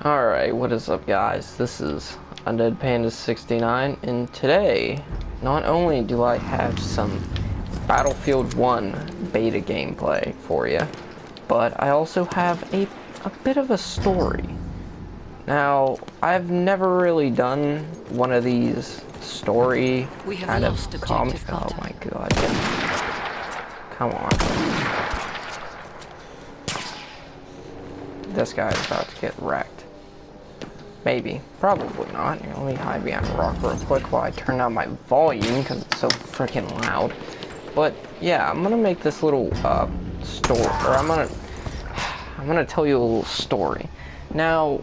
Alright, what is up guys? This is Undead Panda 69, and today, not only do I have some Battlefield 1 beta gameplay for you, but I also have a bit of a story. Now, I've never really done one of these story kind of comics. Oh my god. Come on. This guy is about to get wrecked. Maybe. Probably not. Let me hide behind a rock real quick while I turn down my volume because it's so freaking loud. But yeah, I'm gonna make this little story, or I'm gonna tell you a little story. Now,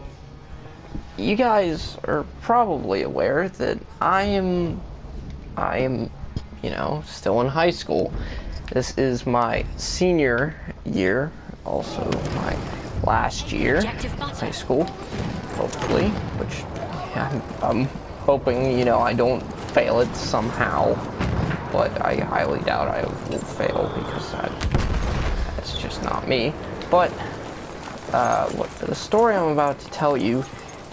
you guys are probably aware that I am, you know, still in high school. This is my senior year, also my last year of high school, hopefully, which yeah, I'm hoping, you know, I don't fail it somehow, but I highly doubt I will fail because that's just not me. But what the story I'm about to tell you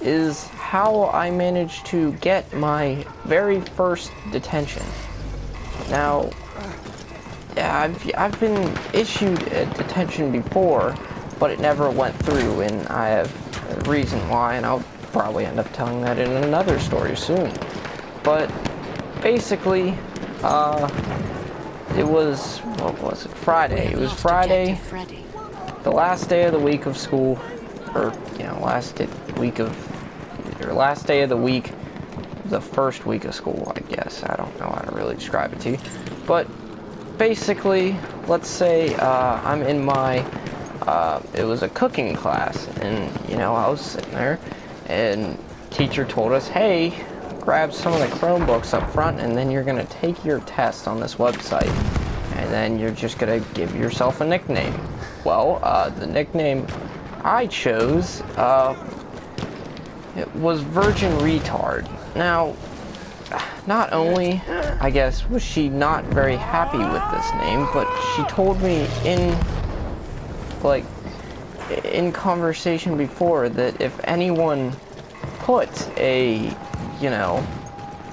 is how I managed to get my very first detention. Now, yeah, I've been issued a detention before, but it never went through, and I have a reason why, and I'll probably end up telling that in another story soon. But basically, it was, what was it, Friday. It was Friday, the last day of the week of school, or, you know, last day of the week, the first week of school, I guess. I don't know how to really describe it to you. But basically, let's say I'm in my it was a cooking class, and you know, I was sitting there and teacher told us, hey, grab some of the Chromebooks up front and then you're gonna take your test on this website and then you're just gonna give yourself a nickname. Well, the nickname I chose it was Virgin Retard. Now, not only, I guess, was she not very happy with this name, but she told me in conversation before that if anyone put a, you know,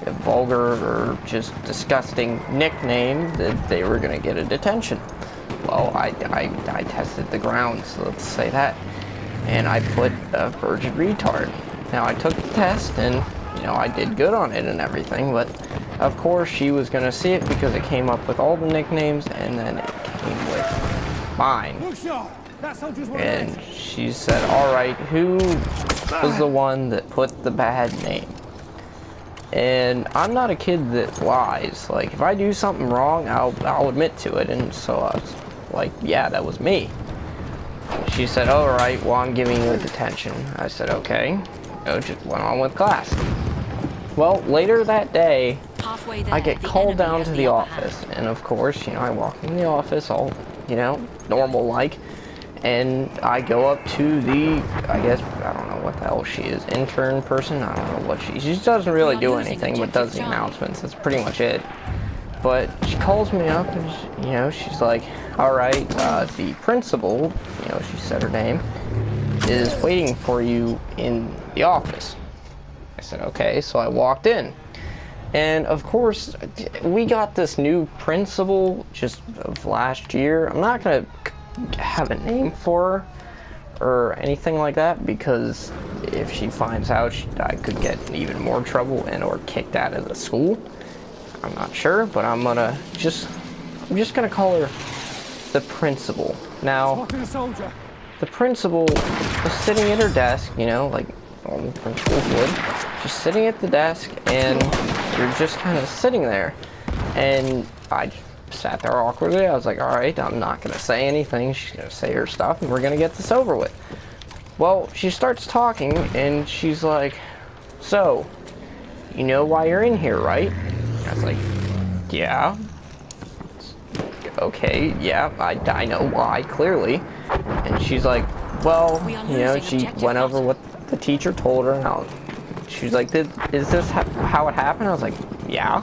a vulgar or just disgusting nickname, that they were gonna get a detention. Well, I tested the grounds, let's say that, and I put a Virgin Retard. Now, I took the test, and, you know, I did good on it and everything, but of course she was gonna see it because it came up with all the nicknames, and then it came with mine. And she said, alright, who was the one that put the bad name? And I'm not a kid that lies. Like, if I do something wrong, I'll admit to it. And so I was like, yeah, that was me. She said, alright, well, I'm giving you a detention. I said, okay. I just went on with class. Well, later that day, I get called down to the office. And of course, you know, I walk in the office all, you know, normal like. And I go up to the, I guess, I don't know what the hell she is, intern person, I don't know what she doesn't really do anything but does the announcements, that's pretty much it. But she calls me up and, she, you know, she's like, alright, the principal, you know, she said her name, is waiting for you in the office. I said, okay, so I walked in. And of course, we got this new principal just of last year. I'm not going to have a name for her or anything like that, because if she finds out, I could get in even more trouble and or kicked out of the school. I'm not sure, but I'm just gonna call her the principal. Now, the principal was sitting at her desk, you know, like all the principals would, just sitting at the desk, and you're just kind of sitting there, and I sat there awkwardly. I was like, alright, I'm not gonna say anything. She's gonna say her stuff and we're gonna get this over with. Well, she starts talking and she's like, so, you know why you're in here, right? I was like, yeah. Okay, yeah, I know why, clearly. And she's like, well, you know, she went over what the teacher told her, and she's like, is this how it happened? I was like, yeah.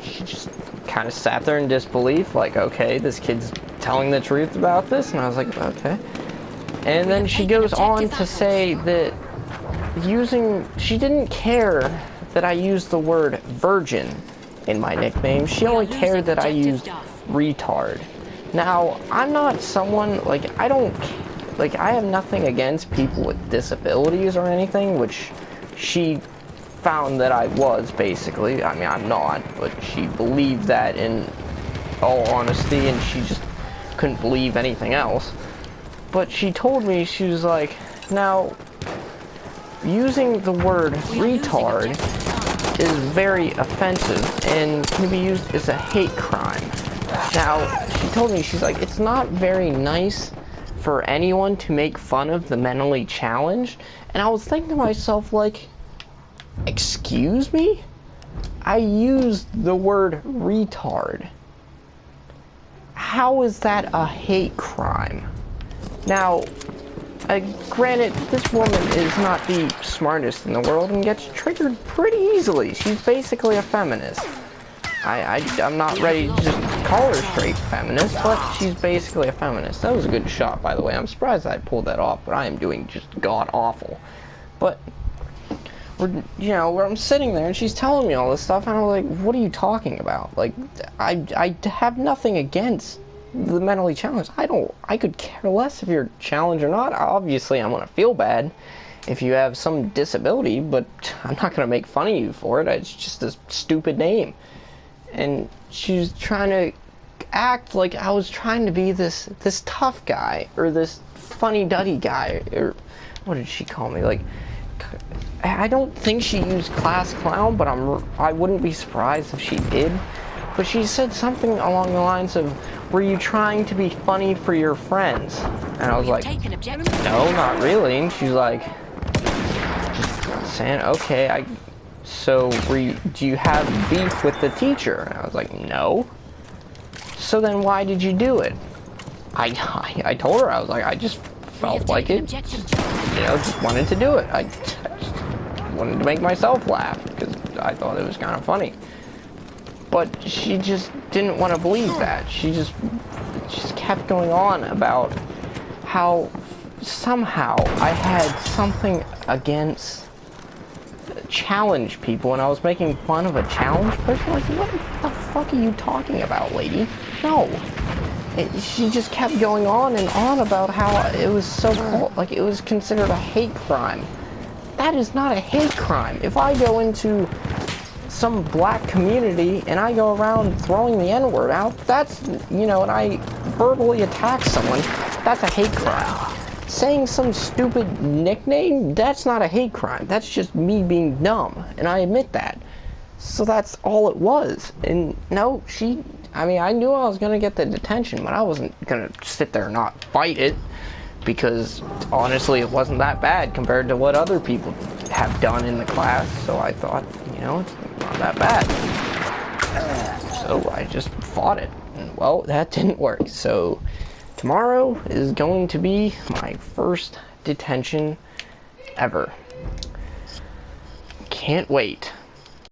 She just kind of sat there in disbelief, like, okay, this kid's telling the truth about this, and I was like, okay. And then she goes on to say that she didn't care that I used the word virgin in my nickname. She only cared that I used retard. Now, I'm not someone, like, I have nothing against people with disabilities or anything, which she found that I was, basically. I mean, I'm not, but she believed that in all honesty, and she just couldn't believe anything else. But she told me, she was like, now, using the word retard is very offensive and can be used as a hate crime. Now, she told me, she's like, it's not very nice for anyone to make fun of the mentally challenged. And I was thinking to myself, like, excuse me? I used the word retard. How is that a hate crime? Now, granted, this woman is not the smartest in the world and gets triggered pretty easily. She's basically a feminist. I'm not ready to just call her straight feminist, but she's basically a feminist. That was a good shot, by the way. I'm surprised I pulled that off, but I am doing just god-awful. But, where I'm sitting there, and she's telling me all this stuff, and I'm like, what are you talking about? Like, I have nothing against the mentally challenged. I could care less if you're challenged or not. Obviously, I'm gonna feel bad if you have some disability, but I'm not gonna make fun of you for it. It's just a stupid name. And she's trying to act like I was trying to be this tough guy, or this funny-duddy guy, or what did she call me? Like, I don't think she used class clown, but I wouldn't be surprised if she did. But she said something along the lines of, were you trying to be funny for your friends? And I was like, no, not really. And she's like, just saying, okay, so do you have beef with the teacher? And I was like, no. So then why did you do it? I told her, I was like, I just felt like it. Just wanted to do it. I just wanted to make myself laugh because I thought it was kind of funny. But she just didn't want to believe that. She just kept going on about how somehow I had something against challenge people, and I was making fun of a challenge person. Like, what the fuck are you talking about, lady? No. She just kept going on and on about how it was so, like, it was considered a hate crime. That is not a hate crime. If I go into some black community and I go around throwing the N-word out, that's, and I verbally attack someone, that's a hate crime. Saying some stupid nickname, that's not a hate crime. That's just me being dumb, and I admit that. So that's all it was. And no, I knew I was gonna get the detention, but I wasn't gonna sit there and not fight it, because honestly it wasn't that bad compared to what other people have done in the class. So I thought, it's not that bad. So I just fought it, and well, that didn't work. So tomorrow is going to be my first detention ever. Can't wait.